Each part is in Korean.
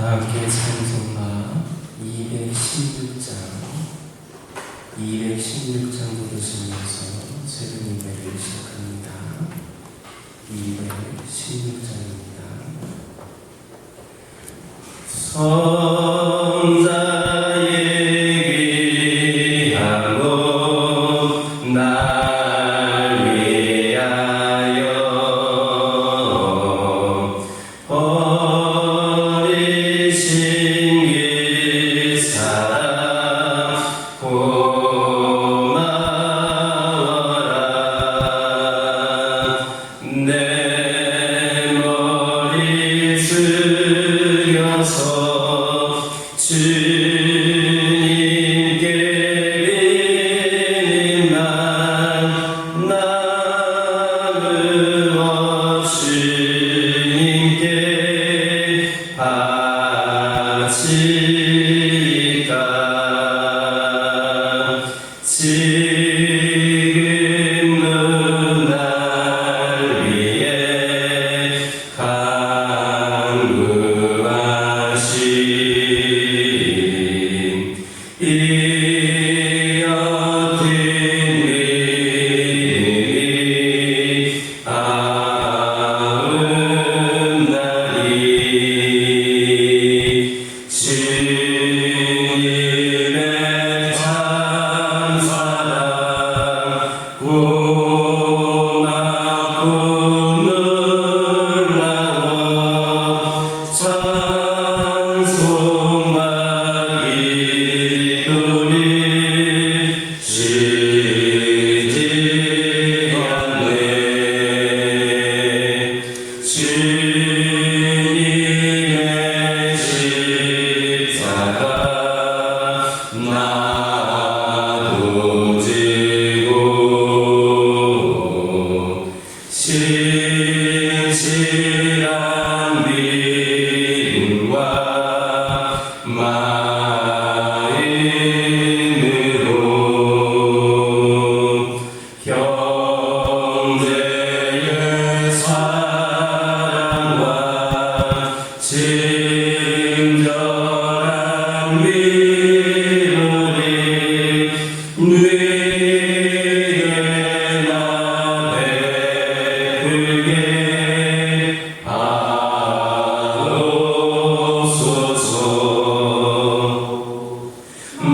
함께 찬송가 216장 부르시면서 새벽 예배를 시작합니다. 216장입니다. 선자에게 하고 날 위하여 버리신 그 사랑 고마워라. 내 머리 숙여서 주님께 비는 나누어 주님께 바치리까. 지금 날 위해 간구하신 이 어린 믿음이 아름다리. 주님의 찬사랑 고맙고 놀라워 찬송하기를 쉬지 않네. 주님의 십자가 나도 지고 신실한 믿음과 마음으로 형제의 사랑과 친절한 믿음이 뇌에 나 베풀게 하옵소서. 만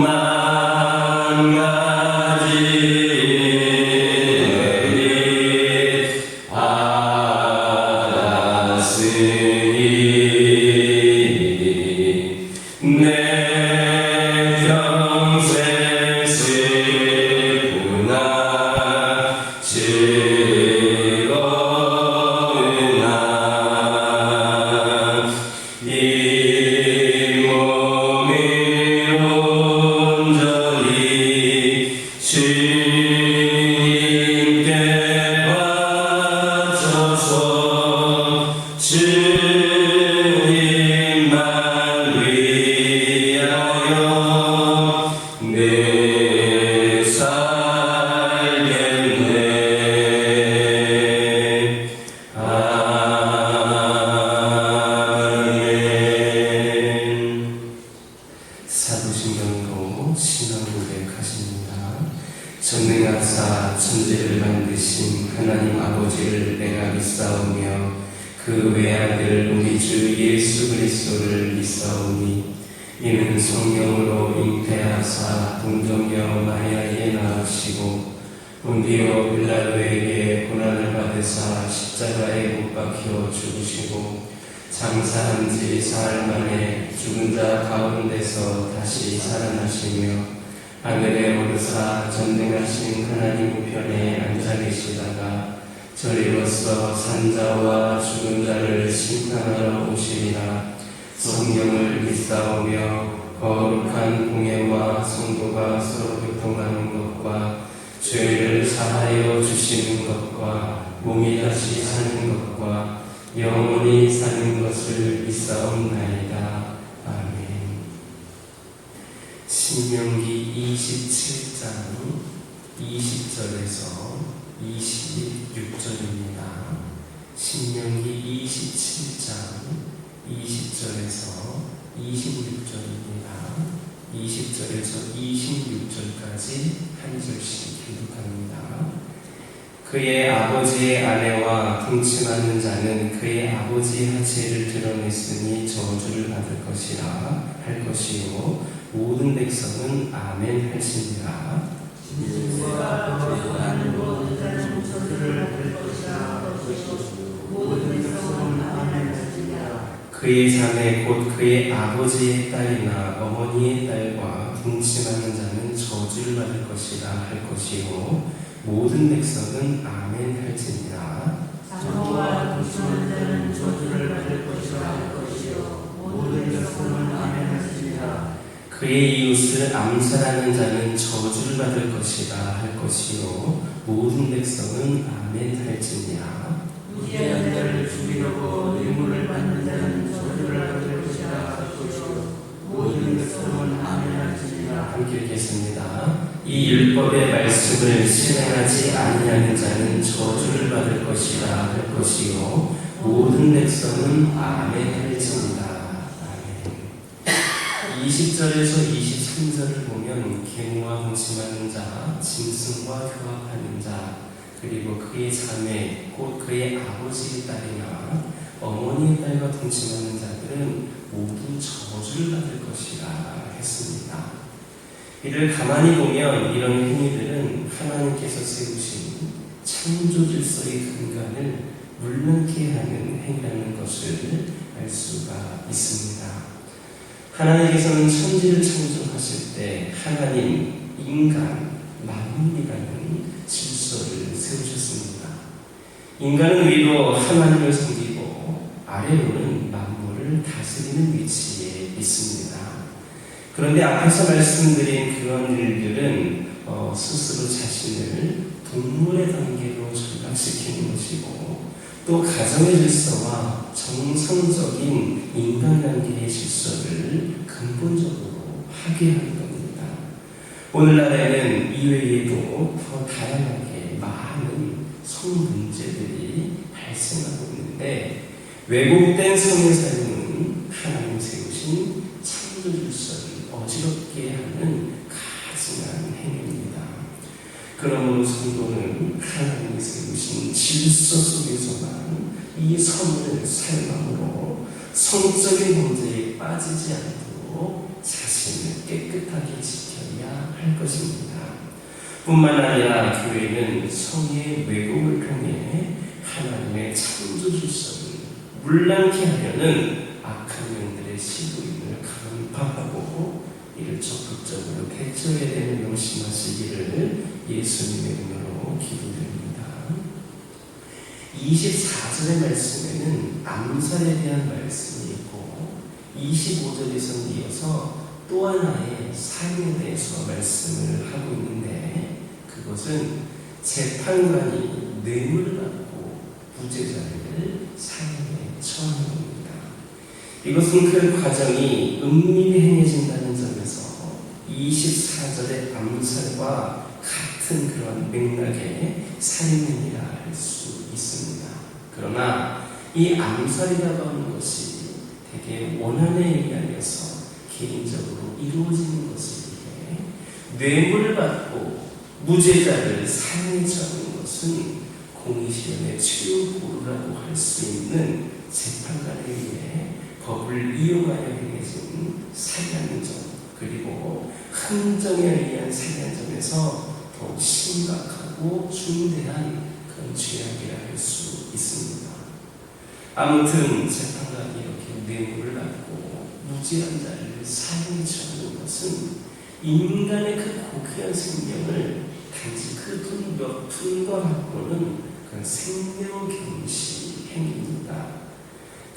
가지 일이 알았으니 내 평생 슬프나 즐거우나 이 몸이 온전히 주님께 바쳐서 주님만 위하여 내 살겠네. 아멘. 사도신경으로 신앙 고백하십니다. 전능하사 천지를 만드신 하나님 아버지를 내가 믿사오며 그 외아들 우리 주 예수 그리스도를 믿사오니 이는 성령으로 잉태하사 동정녀 마리아에게 낳으시고 본디오 빌라도에게 고난을 받으사 십자가에 못 박혀 죽으시고 장사한 지 사흘 만에 죽은 자 가운데서 다시 살아나시며 하늘에 오르사 전능하신 하나님 우편에 앉아 계시다가 저리로서 산자와 죽은 자를 심판하러 오시리라. 성령을 믿사오며 거룩한 공예와 성도가 서로 교통하는 것과 죄를 사하여 주시는 것과 몸이 다시 사는 것과 영원히 사는 것을 믿사옵나이다. 아멘. 신명기 27장 20절에서 26절입니다. 신명기 27장 20절에서 26절입니다. 20절에서 26절까지 한 절씩 기록합니다. 그의 아버지의 아내와 동침하는 자는 그의 아버지의 하체를 드러냈으니 저주를 받을 것이라 할 것이요 모든 백성은 아멘 할지니라. 짐승과 거주하는 모든 자는 저주를 받을 것이라 모든 백성은 아멘 할지니라. 그의 자매 곧 그의 아버지의 딸이나 어머니의 딸과 동침하는 자는 저주를 받을 것이라 할 것이요 모든 백성은 아멘 할지니라. 장모와 동침하는 자는 저주를 받을 것이라 할 것이요 모든 백성은 아멘 할지니라. 그의 이웃을 암살하는 자는 저주를 받을 것이라 할 것이요 모든 백성은 아멘 할지니라. 무지한 자를 죽이려고 뇌물을 받는 자는 저주를 받을 것이라 할 것이요 모든 백성은 아멘 할지니라. 함께 읽겠습니다. 이 율법의 말씀을 실행하지 아니하는 자는 저주를 받을 것이라 할 것이요 모든 백성은 아멘 할지니라. 아멘. 20절에서 23절을 보면 계모와 동침하는 자, 짐승과 교합하는 자, 그리고 그의 자매 곧 그의 아버지의 딸이나 어머니의 딸과 동침하는 자들은 모두 저주를 받을 것이라 했습니다. 이를 가만히 보면 이런 행위들은 하나님께서 세우신 창조 질서의 근간을 물론케 하는 행위라는 것을 알 수가 있습니다. 하나님께서는 천지를 창조하실 때 하나님, 인간, 만물이라는 질서를 세우셨습니다. 인간은 위로 하나님을 섬기고 아래로는 만물을 다스리는 위치에 있습니다. 그런데 앞에서 말씀드린 그런 일들은 스스로 자신을 동물의 단계로 전락시키는 것이고 또 가정의 질서와 정상적인 인간관계의 질서를 근본적으로 파괴하는 겁니다. 오늘날에는 이외에도 더 다양하게 많은 성 문제들이 발생하고 있는데 왜곡된 성의 사용은 하나님 세우신 창조 질서를 어지럽게 하는 가증한 행위입니다. 그러므로 성도는 하나님이 세우신 질서 속에서만 이 성을 사용함으로 성적인 문제에 빠지지 않도록 자신을 깨끗하게 지켜야 할 것입니다. 뿐만 아니라 교회는 성의 왜곡을 통해 하나님의 창조 질서를 물랑케 하려는 악한 영들의 시도임을 간파하고 이를 적극적으로 대처해야 되는 명심하시기를 예수님의 이름으로 기도드립니다. 24절의 말씀에는 암살에 대한 말씀이 있고 25절에서 이어서 또 하나의 삶에 대해서 말씀을 하고 있는데 그것은 재판관이 뇌물을 받고 부재자를 사형에 처하는 겁니다. 이것은 그 과정이 은밀히 행해진다는 점에서 24절의 암살과 같은 그런 맥락의 살인행위라 할 수 있습니다. 그러나 이 암살이라고 하는 것이 대개 원한에 의하여서 개인적으로 이루어지는 것이기에 뇌물을 받고 무죄자를 사형에 처하는 것은 공의시험의 최후보루라고 할 수 있는 재판관에 의해 법을 이용하여 행해진 살인하는 점 그리고 흥정에 의한 살인하는 점에서 더욱 심각하고 중대한 그런 죄악이라 할 수 있습니다. 아무튼 재판관이 이렇게 뇌물을 받고 무죄한 자를 살인에 처하는 것은 인간의 그 고귀한 생명을 단지 그 돈 몇 푼과 바꾸는 그런 생명경시 행위입니다.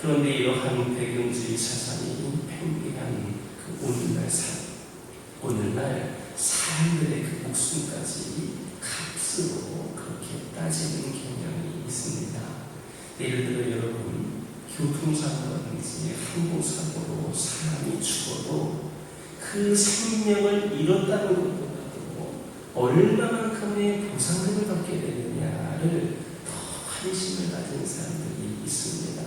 그런데 이러한 배경주의 사상이 팽배한 그 오늘날 사람들의 그 목숨까지 값으로 그렇게 따지는 경향이 있습니다. 예를 들어 여러분 교통사고라든지 항공사고로 사람이 죽어도 그 생명을 잃었다는 것보다도 얼마만큼의 보상금을 받게 되느냐를 더 관심을 가진 사람들이 있습니다.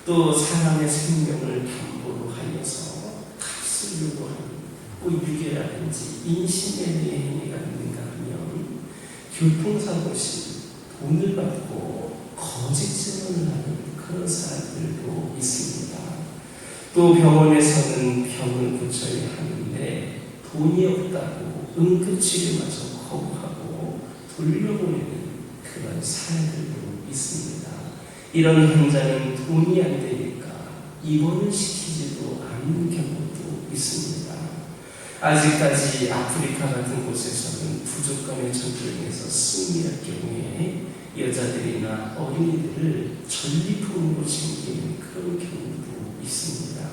또 사람의 생명을 담보로 하여서 값을 요구하는 유괴라든지 인신의 행위가 있는가 하면 교통사고 시 돈을 받고 거짓 증언을 하는 그런 사람들도 있습니다. 또 병원에서는 병을 고쳐야 하는데 돈이 없다고 응급치료마저 거부하고 돌려보내는 그런 사례들도 있습니다. 이런 환자는 돈이 안 되니까 입원을 시키지도 않는 경우도 있습니다. 아직까지 아프리카 같은 곳에서는 부족 간의 전쟁에서 승리할 경우에 여자들이나 어린이들을 전리품으로 챙기는 그런 경우도 있습니다.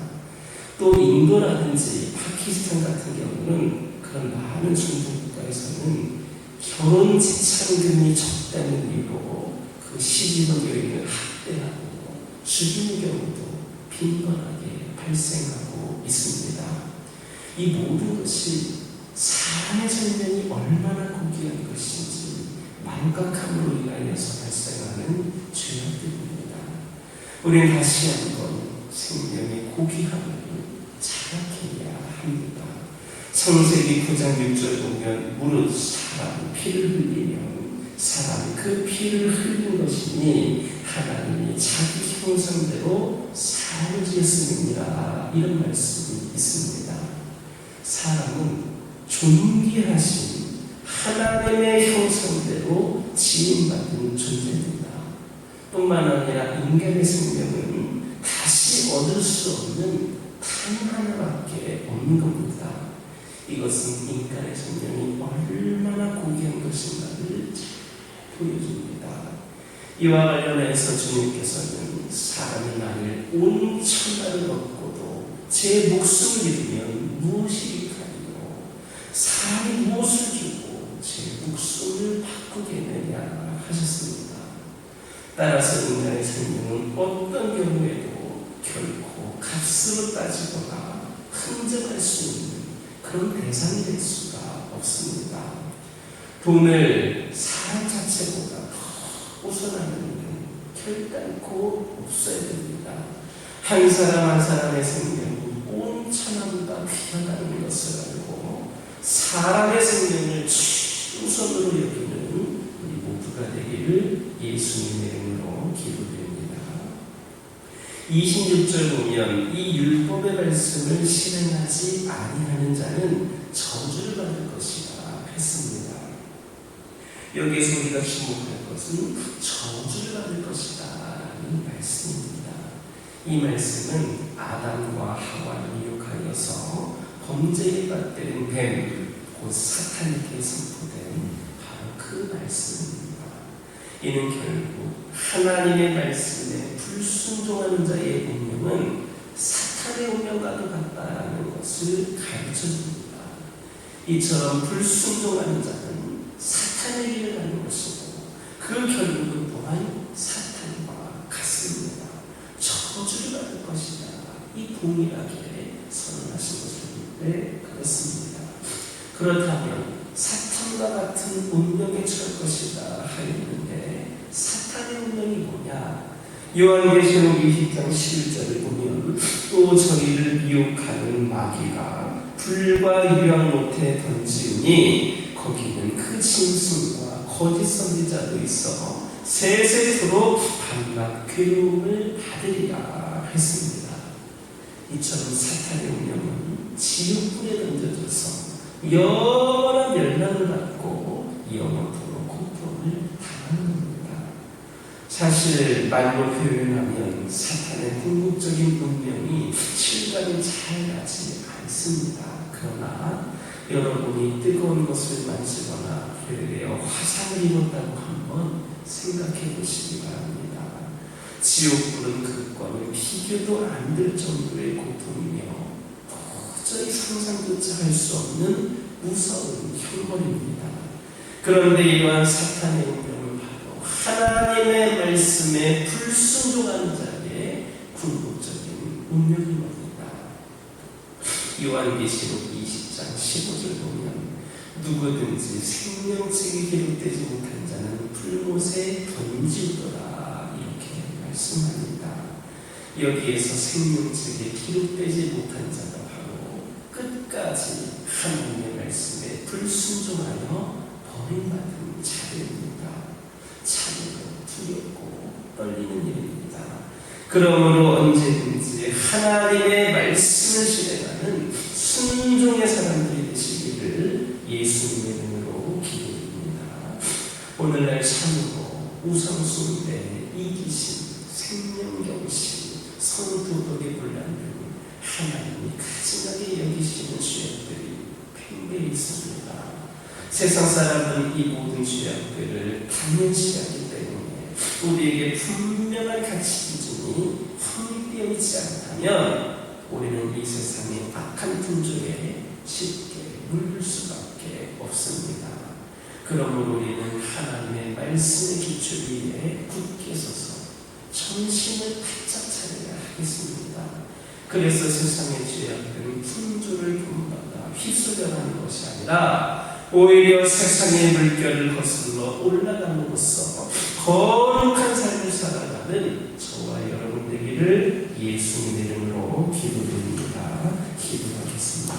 또 인도라든지 파키스탄 같은 경우는 그런 많은 중동 국가에서는 결혼 지참금이 적다는 이유로 그 시집을 여인을 학대하고 죽이는 경우도 빈번하게 발생하고 있습니다. 이 모든 것이 사람의 생명이 얼마나 고귀한 것인지 망각함으로 인하여서 발생하는 죄악들입니다. 우리는 다시 한번 생명의 고귀함을 자각해야 합니다. 창세기 9장 6절 보면 무릇 사람 피를 흘리면 사람이 그 피를 흘린 것이니 하나님이 자기 형상대로 사람을 지었음이니라, 이런 말씀이 있습니다. 사람은 존귀하신 하나님의 형상대로 지음받은 존재입니다. 뿐만 아니라 인간의 생명은 다시 얻을 수 없는 단 하나밖에 없는 겁니다. 이것은 인간의 생명이 얼마나 고귀한 것인가를 보여줍니다. 이와 관련해서 주님께서는 사람이 만일 온 천하를 얻고도 제 목숨을 잃으면 무엇이 가리요? 사람이 무엇을 주고 제 목숨을 바꾸겠느냐 하셨습니다. 따라서 인간의 생명은 어떤 경우에도 결코 값으로 따지거나 흥정할 수 있는 그런 대상이 될 수가 없습니다. 돈을 사람 자체보다 더 우선하는 일은 결단코 없어야 됩니다. 한 사람 한 사람의 생명이 온 천하보다 귀하다는 것을 알고 사람의 생명을 최우선으로 여기는 우리 모두가 되기를 예수님의 이름으로 기도드립니다. 26절 보면 이 율법의 말씀을 실행하지 아니하는 자는 저주를 받을 것이다 했습니다. 여기에서 우리가 주목할 것은 저주를 받을 것이다 라는 말씀입니다. 이 말씀은 아담과 하와를 미혹하여서 범죄에 빠뜨린 뱀, 곧 사탄에게 선포된 바로 그 말씀입니다. 이는 결국 하나님의 말씀에 불순종하는 자의 운명은 사탄의 운명과도 같다라는 것을 가르쳐줍니다. 이처럼 불순종하는 자는 사탄의 길을 가는 것이고 그 결국은 또한 사탄과 같습니다. 저주를 받을 것이다. 이 동일하게 선언하신 것을 볼 때 그렇습니다. 그렇다면 사탄과 같은 운명에 처할 것이다 하였는데 사탄의 운명이 뭐냐? 요한계시록 20장 11절을 보면 또 저희를 미혹하는 마귀가 불과 유황 못에 던지우니 거기는 그 짐승과 거짓 선지자도 있어 세세토록 밤낮 괴로움을 받으리라 했습니다. 이처럼 사탄의 운명은 지옥불에 던져져서 여러 멸망을 받고 영원토록 고통을 당하는 겁니다. 사실 말로 표현하면 사탄의 궁극적인 운명이 실감이 잘 나지 않습니다. 그러나 여러분이 뜨거운 것을 만지거나 뼈에 화상을 입었다고 한번 생각해 보시기 바랍니다. 지옥불은 그것과는 비교도 안 될 정도의 고통이며 도저히 상상조차 할 수 없는 무서운 형벌입니다. 그런데 이러한 사탄의 운명은 바로 하나님의 말씀에 불순종하는 자의 궁극적인 운명입니다. 요한계시록 20장 15절 보면 누구든지 생명책이 기록되지 못한 자는 불못에 던지우더라 이렇게 말씀합니다. 여기에서 생명책에 기록되지 못한 자가 바로 끝까지 하나님의 말씀에 불순종하여 버림받은 자들입니다. 참으로 두렵고 떨리는 일입니다. 그러므로 언제든지 하나님의 말씀을 실행하는 순종의 사람들이 되시기를 예수님의 이름으로 기도드립니다. 오늘날 참으로 우상숭배, 이기심, 생명경신, 성도덕의 분란 등 하나님이 가증하게 여기시는 죄악들이 팽배히 있습니다. 세상 사람들은 이 모든 죄악들을 당연시하기 때문에 우리에게 분명한 가치 기준이 확립되어 있지 않다면 우리는 이 세상의 악한 풍조에 쉽게 물들 수밖에 없습니다. 그러므로 우리는 하나님의 말씀의 기초 위에 굳게 서서 정신을 바짝 차려야 하겠습니다. 그래서 세상의 죄악들은 풍조를 본받아 휘둘려가는 것이 아니라 오히려 세상의 물결을 거슬러 올라감으로써 거룩한 삶을 살아가는 저와 여러분 되기를 예수님의 이름으로 기도드립니다. 기도하겠습니다.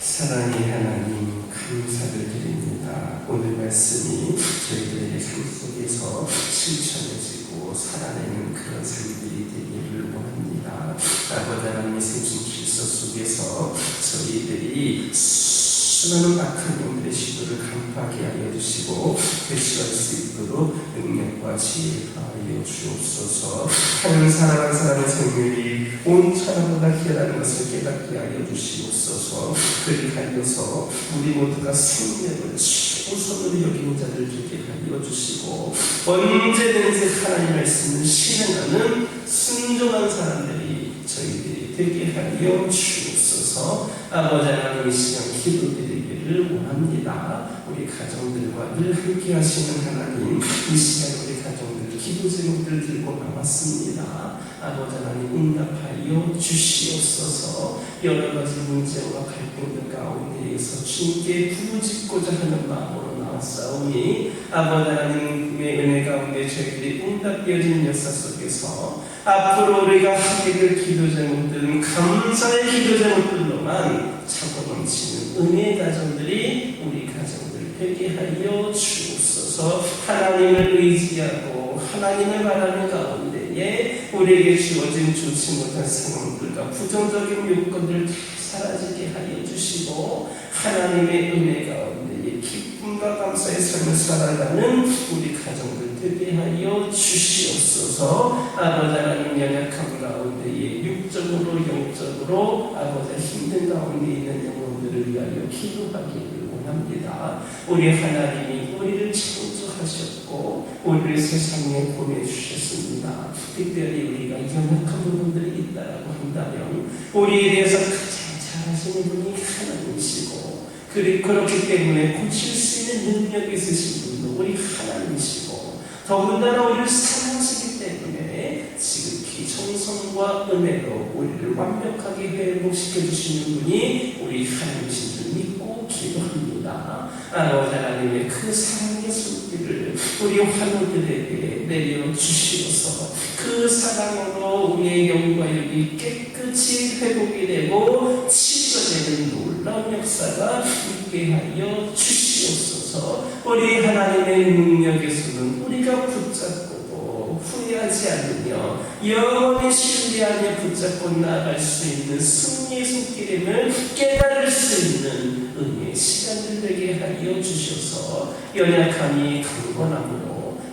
사랑의 하나님, 감사를 드립니다. 오늘 말씀이 저희들의 삶 속에서 실천해지고 살아내는 그런 삶들이 되기를 원합니다. 아버지 하나님의 생존 질서 속에서 저희들이 수많은 악한 놈들의 시도를 간파하게 하여 주시고 대처할 수 있도록 능력과 지혜를 더하여 주옵소서. 하나님 사랑하는 사람의 생명이 온 사람보다 귀하다는 것을 깨닫게 하여 주시옵소서. 그를 달려서 우리 모두가 생명을 최우선으로 여기는 자들 되게 하여 주시고 언제든지 하나님 말씀을 실행하는 순종한 사람들이 저희들이 되게 하여 주옵소서. 아버지 하나님 이 시간 기도드리기를 원합니다. 우리 가정들과 늘 함께 하시는 하나님, 이 시간 우리 가정들 기도 제목들 들고 나왔습니다. 아버지 하나님 응답하여 주시옵소서. 여러 가지 문제와 갈등들 가운데에서 주님께 부르짖고자 하는 마음으로 나왔사오니 아버지 하나님의 은혜 가운데 저희들이 응답되어진 역사 속에서 앞으로 우리가 하게 될 기도 제목들은 감사의 기도 제목들로만 차고 넘치는 은혜의 가정들이 우리 가정들 되게 하여 주옵소서. 하나님을 의지하고 하나님을 바라는 가운데에 우리에게 주어진 좋지 못한 상황들과 부정적인 요건들 사라지게 하여 주시고 하나님의 은혜 가운데에 기쁨과 감사의 삶을 살아가는 우리 가정들 되게 하여 주시옵소서. 아버지 하나님 연약함 가운데에 육적으로 영적으로 아버지 힘든 가운데 있는 영혼들을 위하여 기도하기를 원합니다. 우리 하나님이 우리를 창조하셨고 우리를 세상에 보내주셨습니다. 특별히 우리가 연약한 부분들이 있다라고 한다면 우리에 대해서 가장 잘 아시는 분이 하나님이시고 그렇기 때문에 고칠 수 있는 능력이 있으신 분도 우리 하나님이시고 더군다나 우리를 사랑하시기 때문에 지극히 정성과 은혜로 우리를 완벽하게 회복시켜 주시는 분이 우리 하나님이신 줄 믿고 기도합니다. 아버지 하나님의 그 사랑의 손길을 우리 환우들에게 내려주시어서 그 사랑으로 우리의 영과 육이 깨끗이 회복이 되고 치유되는 놀라운 역사가 있게 하여 주시옵소서. 우리 하나님의 능력에서는 우리가 붙잡고 후회하지 않으며 영원히 신뢰하며 붙잡고 나아갈 수 있는 승리의 손길임을 깨달을 수 있는 은혜의 시간들 되게 하여 주셔서 연약함이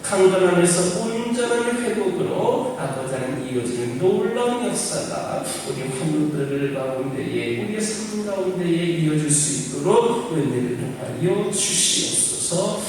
강건함에서 온전한 회복으로 아버지 하나님 이어지는 놀라운 역사가 우리 환우들 가운데에 우리의 삶 가운데에 이어질 수 있도록 은혜를 하여 주시옵소서.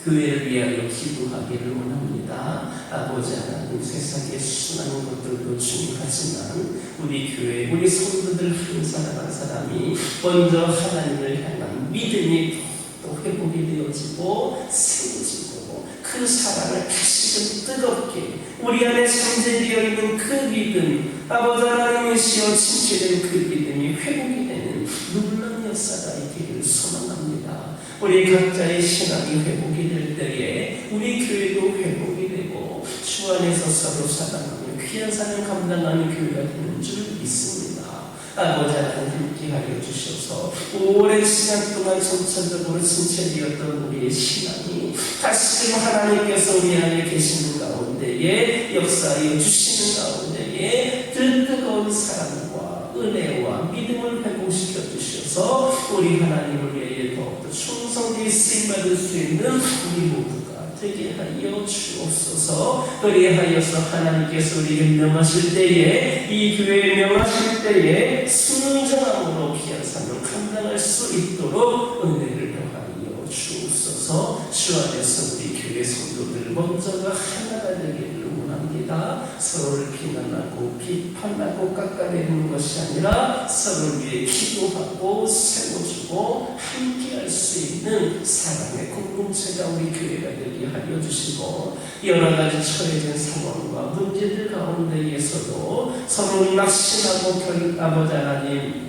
교회를 위하여 기도하기를 원합니다. 아버지 하나님 세상의 수많은 것들도 중요하지만 우리 교회 우리 성도들 한 사람 한 사람이 먼저 하나님을 향한 믿음이 또 회복이 되어지고 세워지고 그 사랑을 다시금 뜨겁게 우리 안에 잠재되어 있는 그 믿음 아버지 하나님의 시여 침체된 그 믿음이 회복이 되는 놀라운 역사가 있기를 소망합니다. 우리 각자의 신앙이 회복이 될 때에 우리 교회도 회복이 되고 주 안에서 서로 사랑하며 귀한 사명 감당하는 교회가 되는 줄 믿습니다. 아버지 하나님 함께하여 주셔서 오랜 시간 동안 점차적으로 진체되었던 우리의 신앙이 다시금 하나님께서 우리 안에 계시는 가운데에 역사하여 주시는 가운데에 뜨거운 사랑과 은혜와 믿음을 회복시켜 주셔서 우리 하나님을 위해 더욱더 충성되이 쓰임받을 수 있는 우리 모두가 되게 하여 주옵소서. 그리하여서 하나님께서 우리에게 명하실 때에 이 교회에 명하실 때에 순종함으로 귀한 사명 감당할 수 있도록 은혜를 더하여 주옵소서. 주 안에서 우리 교회 성도들 먼저가 하나가 되기를 원합니다. 서로를 비난하고 비판하고 깎아내리는 것이 아니라 서로를 위해 기도하고 세워주고 함께할 수 있는 사랑의 공동체가 우리 교회가 되게 하여 주시고 여러 가지 처해진 상황과 문제들 가운데에서도 서로 낙심하고 아버지 하나님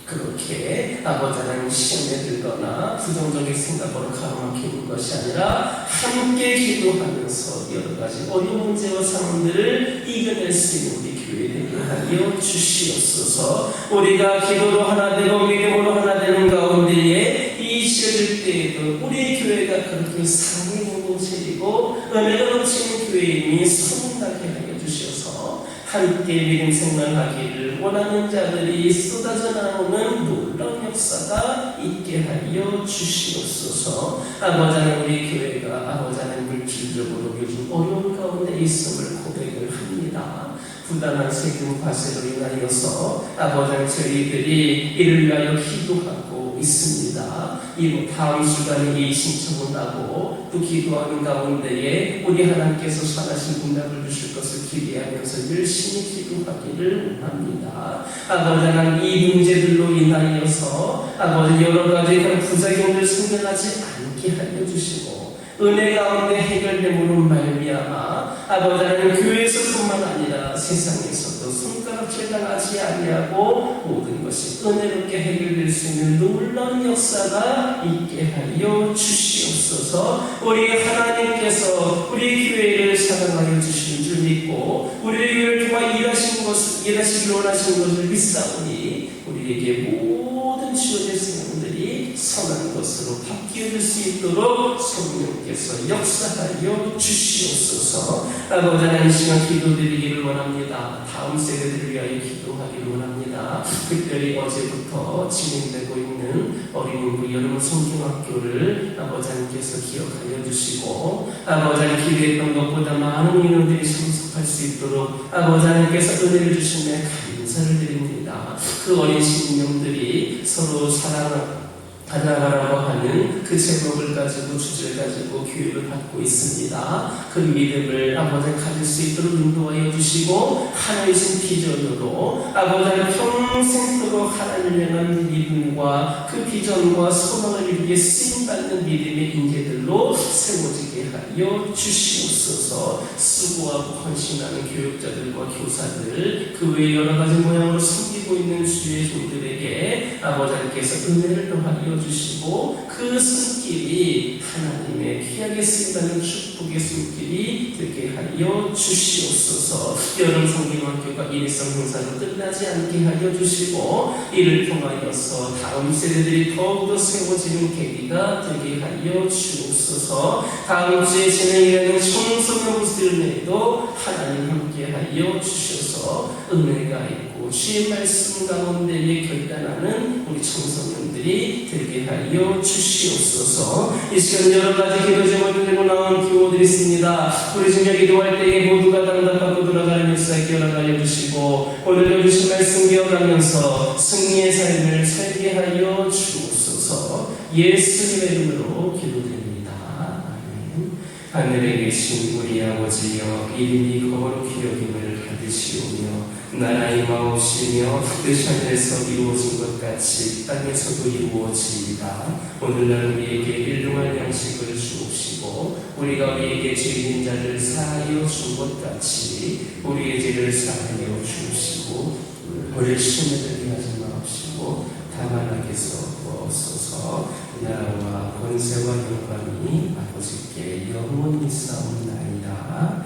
그렇게 아버지 하나님 시험에 들거나 부정적인 생각으로 가로막히는 것이 아니라 함께 기도하면서 여러 가지 어려운 문제와 상황들을 이겨낼 수 있는 우리 교회 되게 하여 주시옵소서. 우리가 기도로 하나 되고 믿음으로 하나 되는 가운데에 이 시험일 때에도 우리 교회가 그렇게 사랑의 공동체이고 은혜가 넘치는 교회임이 소문나게 하여 주셔서 함께 믿음 생활하기를 원하는 자들이 쏟아져 나오는 놀라운 역사가 있게 하여 주시옵소서. 아버지 하나님 우리 교회가 아버지 하나님 물질적으로 요즘 어려운 가운데 있음을 고백을 합니다. 부당한 세금 과세로 인하여서 아버지 하나님 저희들이 이를 위하여 기도하고 있습니다. 이 다음 주간에 이 신청을 하고 또 기도하는 가운데에 우리 하나님께서 선하신 응답을 주실 것을 기대하면서 열심히 기도하기를 원합니다. 아버지 하나님 이 문제들로 인하여서 아버지 여러 가지 그런 부작용을 생겨나지 않게 하여 주시고 은혜 가운데 해결됨으로 말미암아 아버지 하나님 교회에서뿐만 아니라 세상에서도 손가락질 당하지 아니하고 모든 것이 은혜롭게 해결될 수 있는 놀라운 역사가 있게 하여 주시옵소서. 우리 하나님께서 우리 교회를 사랑하여 주시는 줄 믿고 우리 교회를 통해 일하시길 원하시는 것을 믿사오니 우리에게 모든 주어진 생명들이 선한 것으로 바뀌어질 수 있도록 성령께서 역사하여 주시옵소서. 아버지 하나님 시간 기도드리기를 원합니다. 다음 세대들을 위하여 기도하기를 원합니다. 특별히 어제부터 진행되고 있는 어린이부 여름 성경학교를 아버지 하나님께서 기억하여 주시고 아버지 하나님 기대했던 것보다 많은 인원들이 참석할 수 있도록 아버지 하나님께서 은혜를 주시며 감사를 드립니다. 그 어린 신령들이 서로 살아가라고 하는 그 제목을 가지고 주제를 가지고 교육을 받고 있습니다. 그 믿음을 아버지 가질 수 있도록 인도하여 주시고 하나이신 비전으로 아버지 평생토록 하나님을 향한 믿음과 그 비전과 소망을 이루게 쓰임받는 믿음의 인재들로 세워지게 하여 주시옵소서. 수고하고 헌신하는 교육자들과 교사들 그 외 여러 가지 모양으로 섬기고 있는 주의 종들에게 아버지께서 은혜를 더하여 주시고 그 손길이 하나님의 귀하게 쓰임받는 축복의 손길이 되게 하여 주시옵소서. 여름 성경학교가 일회성 행사로 끝나지 않게 하여 주시고 이를 통하여서 다음 세대들이 더욱더 세워지는 계기가 되게 하여 주옵소서. 다음 주에 진행되는 청소년 부스들에도 하나님 함께 하여 주셔서 은혜가 있고 주의 말씀 가운데에 결단하는 우리 청소년들이 되게 하여 주시옵소서. 이 시간 여러 가지 기도 제목을 들고 나온 기도들이 있습니다. 우리 중에 기도할 때에 모두가 당당하고 돌아가는 역사에 기억하여 주시고 오늘 주신 말씀 기억하면서 승리의 삶을 살게 하여 주옵소서. 예수님의 이름으로 기도드립니다. 아멘. 하늘에 계신 우리 아버지여 이름이 거룩히 여김을 받으시오며 나라의 마옵시며 뜻이 하늘에서 이루어진 것 같이 땅에서도 이루어지이다. 오늘날 우리에게 일용할 양식을 주옵시고 우리가 우리에게 죄인 자를 사하여 준 것 같이 우리의 죄를 사하여 주옵시고 우리를 시험에 들게 하지 마옵시고 다만 하게서 주옵소서. 나라와 권세와 영광이 아버지께 영원히 싸움나이다.